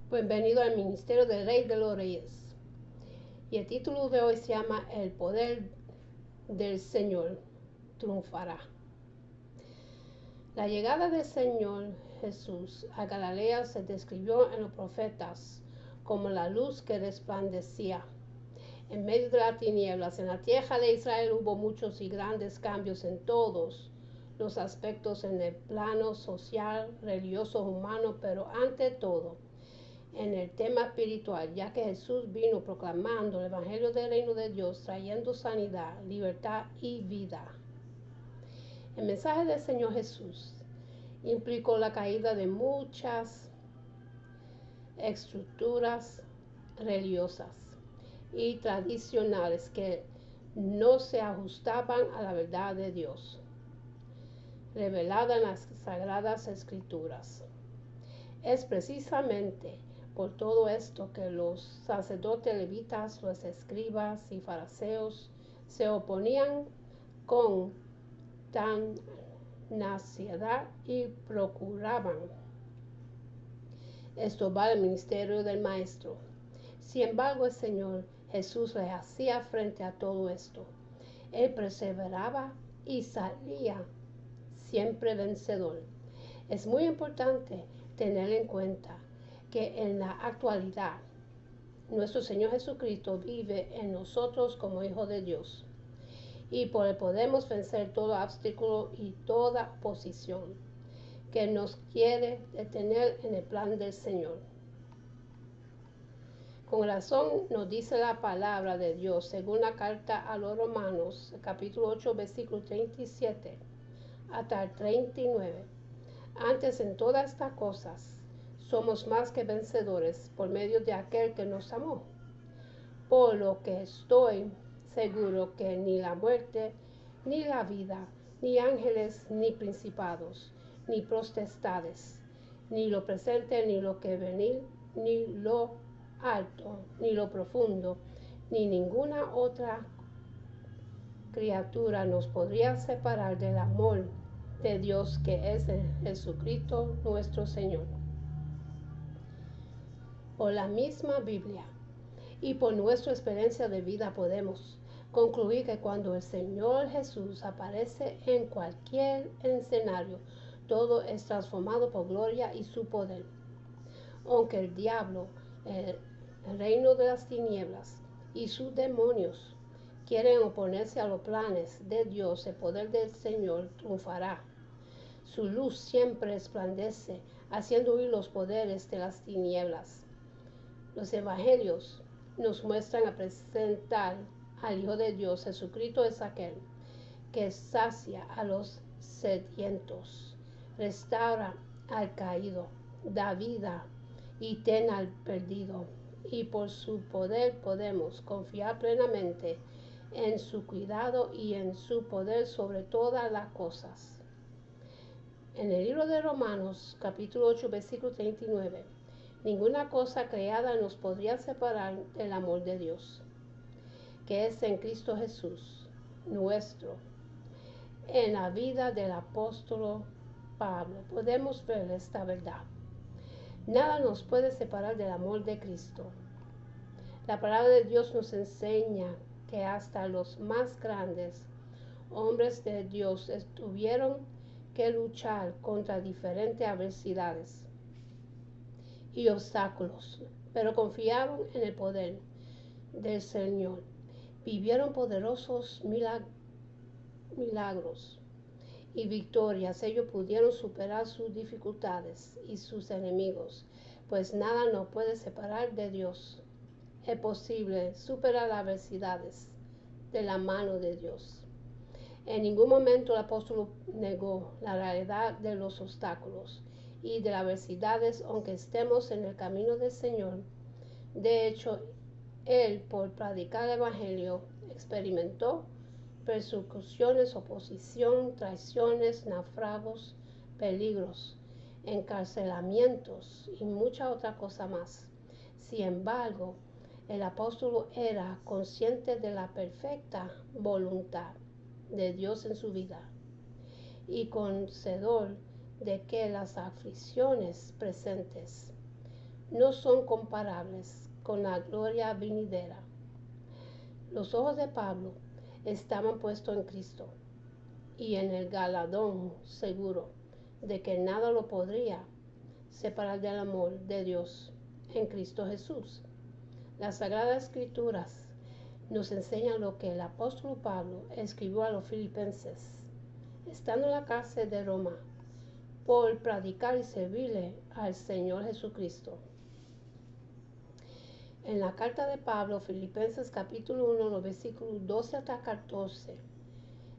Bienvenido al Ministerio del Rey de los Reyes. Y el título de hoy se llama El poder del Señor triunfará. La llegada del Señor Jesús a Galilea se describió en los profetas como la luz que resplandecía en medio de las tinieblas. En la tierra de Israel hubo muchos y grandes cambios en todos los aspectos, en el plano social, religioso, humano, pero ante todo en el tema espiritual, ya que Jesús vino proclamando el Evangelio del Reino de Dios, trayendo sanidad, libertad y vida. El mensaje del Señor Jesús implicó la caída de muchas estructuras religiosas y tradicionales que no se ajustaban a la verdad de Dios, revelada en las Sagradas Escrituras. Es precisamente por todo esto que los sacerdotes levitas, los escribas y fariseos se oponían con tenacidad y procuraban estorbar el ministerio del Maestro. Sin embargo, el Señor Jesús le hacía frente a todo esto. Él perseveraba y salía siempre vencedor. Es muy importante tener en cuenta que en la actualidad nuestro Señor Jesucristo vive en nosotros como Hijo de Dios, y por él podemos vencer todo obstáculo y toda oposición que nos quiere detener en el plan del Señor. Con razón nos dice la palabra de Dios según la carta a los Romanos, capítulo 8, versículo 37 hasta el 39. Antes, en todas estas cosas somos más que vencedores por medio de aquel que nos amó. Por lo que estoy seguro que ni la muerte, ni la vida, ni ángeles, ni principados, ni potestades, ni lo presente, ni lo que venir, ni lo alto, ni lo profundo, ni ninguna otra criatura nos podría separar del amor de Dios que es en Jesucristo nuestro Señor. Por la misma Biblia y por nuestra experiencia de vida podemos concluir que cuando el Señor Jesús aparece en cualquier escenario, todo es transformado por gloria y su poder. Aunque el diablo, el reino de las tinieblas y sus demonios quieren oponerse a los planes de Dios, el poder del Señor triunfará. Su luz siempre resplandece, haciendo huir los poderes de las tinieblas. Los evangelios nos muestran a presentar al Hijo de Dios. Jesucristo es aquel que sacia a los sedientos, restaura al caído, da vida y ten al perdido. Y por su poder podemos confiar plenamente en su cuidado y en su poder sobre todas las cosas. En el libro de Romanos, capítulo 8, versículo 39, ninguna cosa creada nos podría separar del amor de Dios, que es en Cristo Jesús, nuestro. En la vida del apóstol Pablo podemos ver esta verdad. Nada nos puede separar del amor de Cristo. La palabra de Dios nos enseña que hasta los más grandes hombres de Dios tuvieron que luchar contra diferentes adversidades y obstáculos, pero confiaron en el poder del Señor. Vivieron poderosos milagros y victorias. Ellos pudieron superar sus dificultades y sus enemigos, pues nada nos puede separar de Dios. Es posible superar las adversidades de la mano de Dios. En ningún momento el apóstol negó la realidad de los obstáculos y de las adversidades, aunque estemos en el camino del Señor. De hecho, él, por predicar el Evangelio, experimentó persecuciones, oposición, traiciones, naufragos, peligros, encarcelamientos y mucha otra cosa más. Sin embargo, el apóstol era consciente de la perfecta voluntad de Dios en su vida y conocedor de que las aflicciones presentes no son comparables con la gloria venidera. Los ojos de Pablo estaban puestos en Cristo y en el galardón seguro de que nada lo podría separar del amor de Dios en Cristo Jesús. Las Sagradas Escrituras nos enseñan lo que el apóstol Pablo escribió a los filipenses, estando en la cárcel de Roma, por predicar y servirle al Señor Jesucristo. En la carta de Pablo, Filipenses capítulo 1, los versículos 12 hasta 14,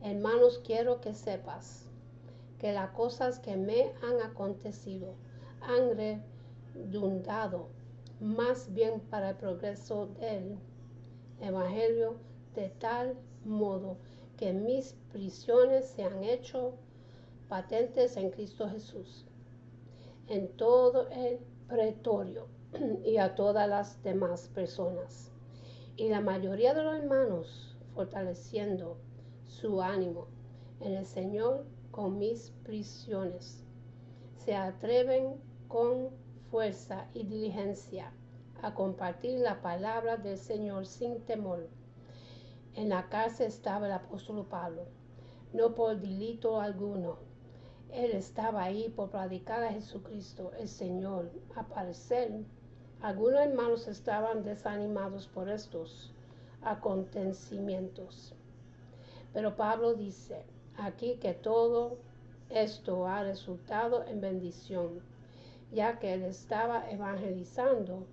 hermanos, quiero que sepas que las cosas que me han acontecido han redundado más bien para el progreso del Evangelio, de tal modo que mis prisiones se han hecho patentes en Cristo Jesús, en todo el pretorio y a todas las demás personas. Y la mayoría de los hermanos, fortaleciendo su ánimo en el Señor con mis prisiones, se atreven con fuerza y diligencia a compartir la palabra del Señor sin temor. En la cárcel estaba el apóstol Pablo, no por delito alguno. Él estaba ahí por predicar a Jesucristo, el Señor. Al parecer, algunos hermanos estaban desanimados por estos acontecimientos. Pero Pablo dice aquí que todo esto ha resultado en bendición, ya que él estaba evangelizando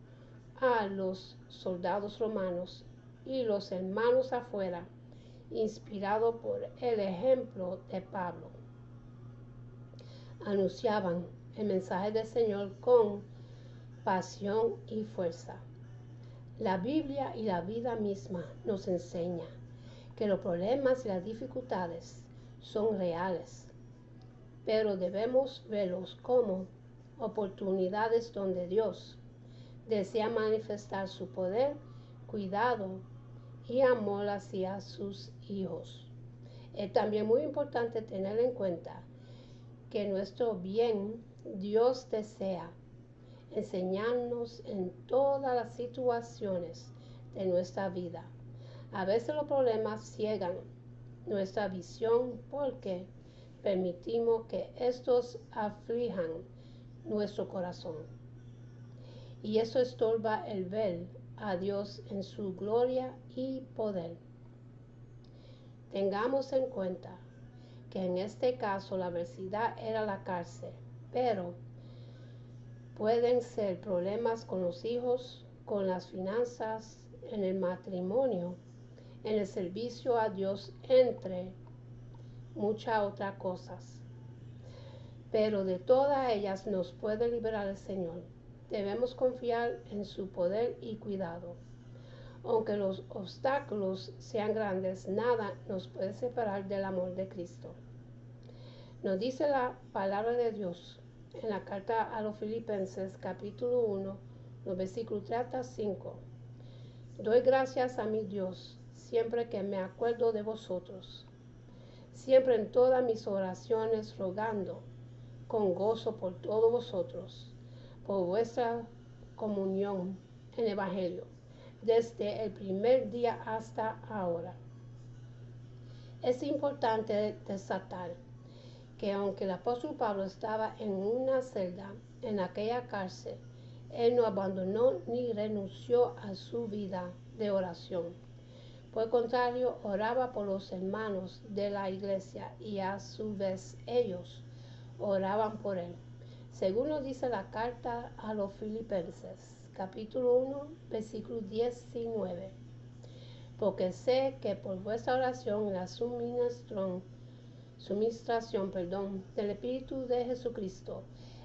a los soldados romanos y los hermanos afuera, inspirado por el ejemplo de Pablo, anunciaban el mensaje del Señor con pasión y fuerza. La Biblia y la vida misma nos enseña que los problemas y las dificultades son reales, pero debemos verlos como oportunidades donde Dios desea manifestar su poder, cuidado y amor hacia sus hijos. Es también muy importante tener en cuenta que nuestro bien Dios desea enseñarnos en todas las situaciones de nuestra vida. A veces los problemas ciegan nuestra visión porque permitimos que estos aflijan nuestro corazón. Y eso estorba el ver a Dios en su gloria y poder. Tengamos en cuenta que en este caso la adversidad era la cárcel, pero pueden ser problemas con los hijos, con las finanzas, en el matrimonio, en el servicio a Dios, entre muchas otras cosas. Pero de todas ellas nos puede liberar el Señor. Debemos confiar en su poder y cuidado. Aunque los obstáculos sean grandes, nada nos puede separar del amor de Cristo. Nos dice la palabra de Dios en la carta a los Filipenses, capítulo 1, los versículos 3 a 5. Doy gracias a mi Dios siempre que me acuerdo de vosotros, siempre en todas mis oraciones rogando con gozo por todos vosotros, por vuestra comunión en el Evangelio, desde el primer día hasta ahora. Es importante destacar que aunque el apóstol Pablo estaba en una celda en aquella cárcel, él no abandonó ni renunció a su vida de oración. Por el contrario, oraba por los hermanos de la iglesia y a su vez ellos oraban por él. Según nos dice la carta a los Filipenses, capítulo 1, versículos 19. Porque sé que por vuestra oración y la suministración del Espíritu de Jesucristo,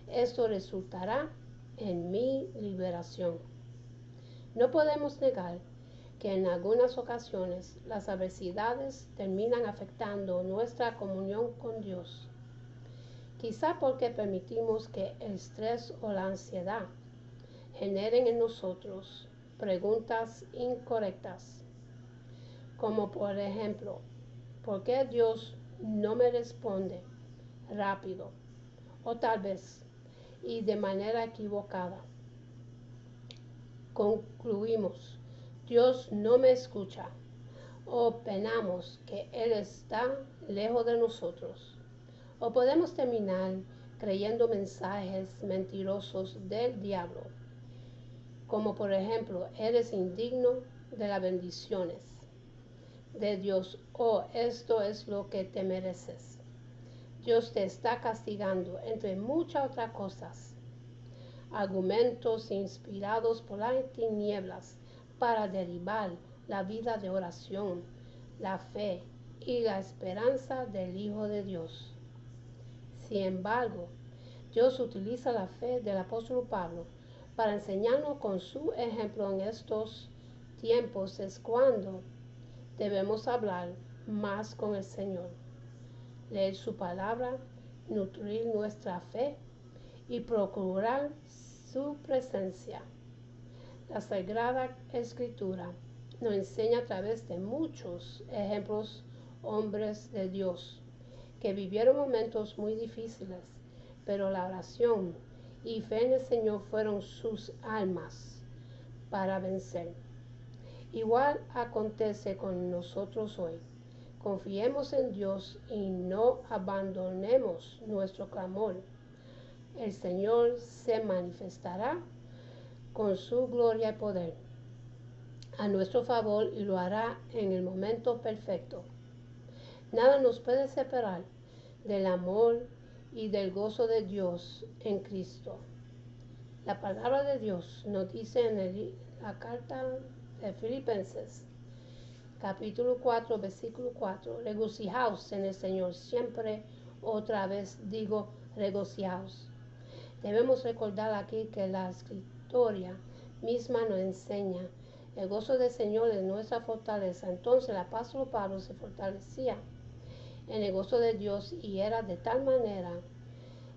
esto resultará en mi liberación. No podemos negar que en algunas ocasiones las adversidades terminan afectando nuestra comunión con Dios. Quizá porque permitimos que el estrés o la ansiedad generen en nosotros preguntas incorrectas, como por ejemplo, ¿por qué Dios no me responde rápido? O tal vez, y de manera equivocada. concluimos, Dios no me escucha, o penamos que Él está lejos de nosotros. O podemos terminar creyendo mensajes mentirosos del diablo, como por ejemplo, eres indigno de las bendiciones de Dios, o esto es lo que te mereces. Dios te está castigando, entre muchas otras cosas. Argumentos inspirados por las tinieblas para derribar la vida de oración, la fe y la esperanza del Hijo de Dios. Sin embargo, Dios utiliza la fe del apóstol Pablo para enseñarnos con su ejemplo en estos tiempos es cuando debemos hablar más con el Señor, leer su palabra, nutrir nuestra fe y procurar su presencia. La Sagrada Escritura nos enseña a través de muchos ejemplos, hombres de Dios, que vivieron momentos muy difíciles, pero la oración y fe en el Señor fueron sus almas para vencer. Igual acontece con nosotros hoy. Confiemos en Dios y no abandonemos nuestro clamor. El Señor se manifestará con su gloria y poder a nuestro favor y lo hará en el momento perfecto. Nada nos puede separar del amor y del gozo de Dios en Cristo. La palabra de Dios nos dice en la carta de Filipenses, capítulo 4, versículo 4, regocijaos en el Señor. Siempre otra vez digo regocijaos. Debemos recordar aquí que la Escritura misma nos enseña el gozo del Señor es nuestra fortaleza. Entonces el apóstol Pablo se fortalecía en el gozo de Dios y era de tal manera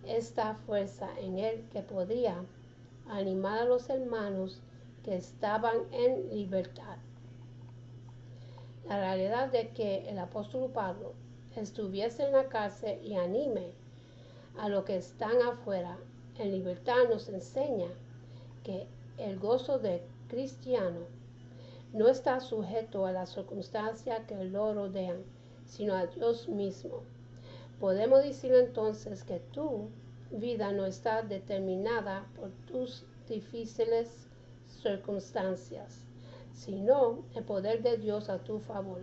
esta fuerza en él que podía animar a los hermanos que estaban en libertad. La realidad de que el apóstol Pablo estuviese en la cárcel y anime a los que están afuera en libertad nos enseña que el gozo del cristiano no está sujeto a las circunstancias que lo rodean, sino a Dios mismo. Podemos decir entonces que tu vida no está determinada por tus difíciles circunstancias, sino el poder de Dios a tu favor.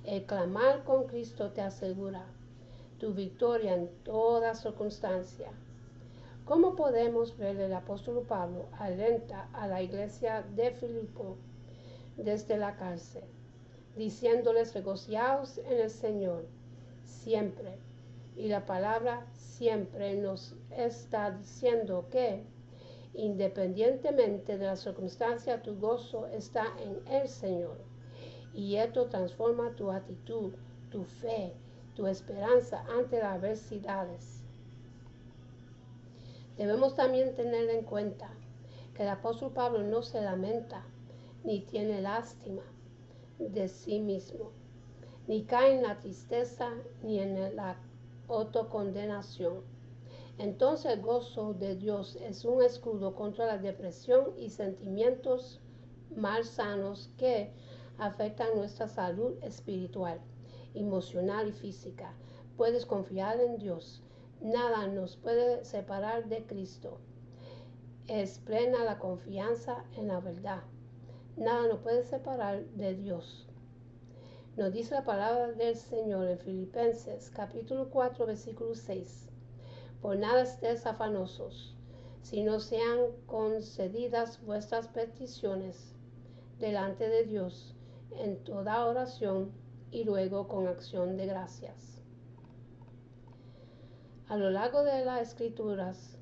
El clamar con Cristo te asegura tu victoria en toda circunstancia. ¿Cómo podemos ver el apóstol Pablo alenta a la iglesia de Filipo desde la cárcel, diciéndoles regocijaos en el Señor siempre? Y la palabra siempre nos está diciendo que independientemente de la circunstancia, tu gozo está en el Señor. Y esto transforma tu actitud, tu fe, tu esperanza ante las adversidades. Debemos también tener en cuenta que el apóstol Pablo no se lamenta, ni tiene lástima de sí mismo, ni cae en la tristeza, ni en la autocondenación. Entonces el gozo de Dios es un escudo contra la depresión y sentimientos malsanos que afectan nuestra salud espiritual, emocional y física. Puedes confiar en Dios. Nada nos puede separar de Cristo. Es plena la confianza en la verdad. Nada nos puede separar de Dios. Nos dice la palabra del Señor en Filipenses capítulo 4 versículo 6. Por nada estéis afanosos, sino sean concedidas vuestras peticiones delante de Dios en toda oración y luego con acción de gracias. A lo largo de las Escrituras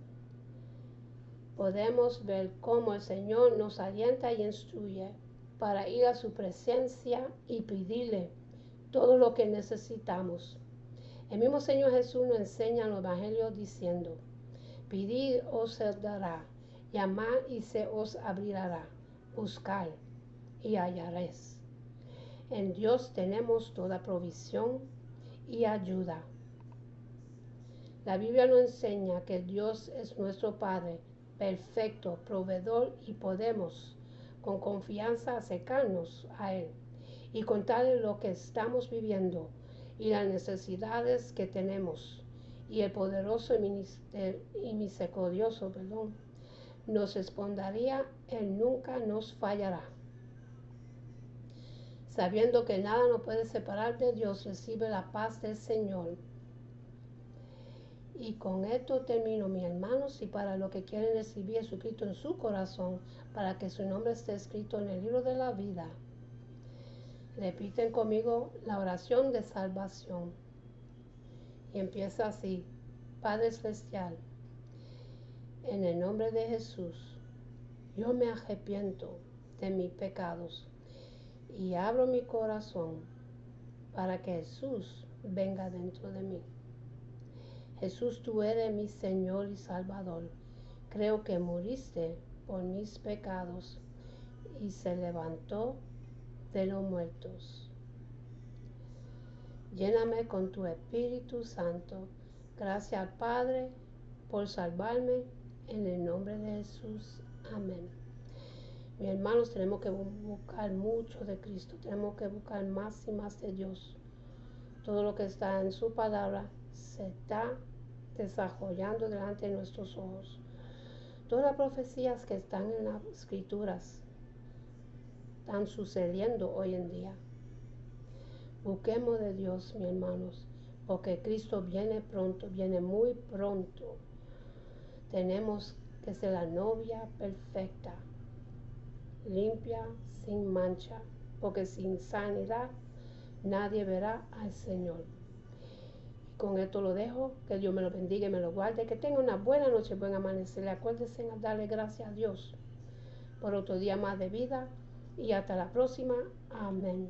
podemos ver cómo el Señor nos alienta y instruye para ir a su presencia y pedirle todo lo que necesitamos. El mismo Señor Jesús nos enseña en los evangelios diciendo: pedid os se dará, llamad y se os abrirá, buscad y hallaréis. En Dios tenemos toda provisión y ayuda. La Biblia nos enseña que Dios es nuestro Padre, perfecto, proveedor, y podemos con confianza acercarnos a Él y contarle lo que estamos viviendo y las necesidades que tenemos. Y el poderoso y misericordioso, nos respondería, Él nunca nos fallará. Sabiendo que nada nos puede separar de Dios, recibe la paz del Señor. Y con esto termino, mis hermanos, y para los que quieren recibir a Jesucristo en su corazón, para que su nombre esté escrito en el libro de la vida, repiten conmigo la oración de salvación. Y empieza así: Padre Celestial, en el nombre de Jesús, yo me arrepiento de mis pecados y abro mi corazón para que Jesús venga dentro de mí. Jesús, tú eres mi Señor y Salvador. Creo que moriste por mis pecados y se levantó de los muertos. Lléname con tu Espíritu Santo. Gracias al Padre por salvarme, en el nombre de Jesús. Amén. Mis hermanos, tenemos que buscar mucho de Cristo. Tenemos que buscar más y más de Dios. Todo lo que está en su palabra se está desarrollando delante de nuestros ojos. Todas las profecías que están en las escrituras están sucediendo hoy en día. Busquemos de Dios, mis hermanos, porque Cristo viene pronto, viene muy pronto. Tenemos que ser la novia perfecta, limpia, sin mancha, porque sin sanidad nadie verá al Señor. Y con esto lo dejo. Que Dios me lo bendiga y me lo guarde. Que tenga una buena noche, buen amanecer. Acuérdense en darle gracias a Dios por otro día más de vida. Y hasta la próxima. Amén.